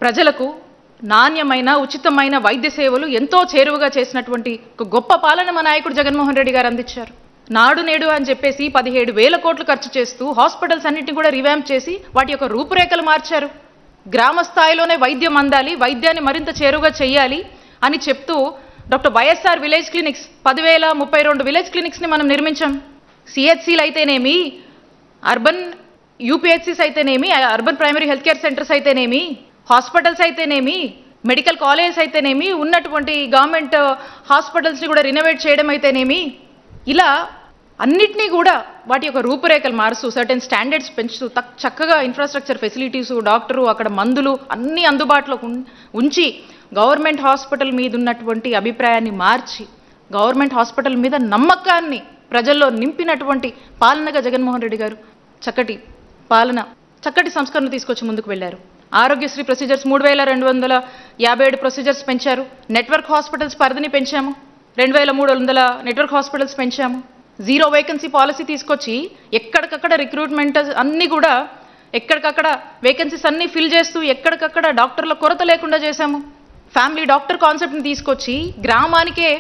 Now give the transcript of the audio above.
ప్రజలకు నాణ్యమైన ఉచితమైన వైద్య సేవలు ఎంతో చేరువగా చేసినటువంటి ఒక గొప్ప పాలన మా నాయకుడు జగన్మోహన్ రెడ్డి గారు అందించారు. నాడు నేడు అని చెప్పేసి 17,000 కోట్లు ఖర్చు చేస్తూ హాస్పిటల్స్ అన్నింటినీ కూడా రివాంప్ చేసి వాటి యొక్క రూపురేఖలు మార్చారు. గ్రామ స్థాయిలోనే వైద్యం అందాలి, వైద్యాన్ని మరింత చేరువగా చేయాలి అని చెప్తూ doctor YSR village clinics 10,032 village క్లినిక్స్ని మనం నిర్మించాం. సిహెచ్సిలు అయితేనేమి, అర్బన్ యూపీహెచ్సిస్ అయితేనేమి, urban primary health care centres అయితేనేమి, హాస్పిటల్స్ అయితేనేమి, మెడికల్ కాలేజెస్ అయితేనేమి, ఉన్నటువంటి గవర్నమెంట్ హాస్పిటల్స్ని కూడా రినోవేట్ చేయడం అయితేనేమి, ఇలా అన్నిటినీ కూడా వాటి యొక్క రూపురేఖలు మారుస్తూ సర్టెన్ స్టాండర్డ్స్ పెంచుతూ చక్కగా ఇన్ఫ్రాస్ట్రక్చర్ ఫెసిలిటీసు, డాక్టరు, అక్కడ మందులు అన్నీ అందుబాటులో ఉంచి గవర్నమెంట్ హాస్పిటల్ మీద ఉన్నటువంటి అభిప్రాయాన్ని మార్చి గవర్నమెంట్ హాస్పిటల్ మీద నమ్మకాన్ని ప్రజల్లో నింపినటువంటి పాలనగా జగన్మోహన్ రెడ్డి గారు చక్కటి పాలన, చక్కటి సంస్కరణ తీసుకొచ్చి ముందుకు వెళ్ళారు. ఆరోగ్యశ్రీ ప్రొసీజర్స్ 3,257 ప్రొసీజర్స్ పెంచారు. నెట్వర్క్ హాస్పిటల్స్ పరిధిని పెంచాము. 2,300 నెట్వర్క్ హాస్పిటల్స్ పెంచాము. జీరో వేకెన్సీ పాలసీ తీసుకొచ్చి ఎక్కడికక్కడ రిక్రూట్మెంట్ అన్నీ కూడా ఎక్కడికక్కడ వేకెన్సీస్ అన్నీ ఫిల్ చేస్తూ ఎక్కడికక్కడ డాక్టర్ల కొరత లేకుండా చేశాము. ఫ్యామిలీ డాక్టర్ కాన్సెప్ట్ని తీసుకొచ్చి గ్రామానికే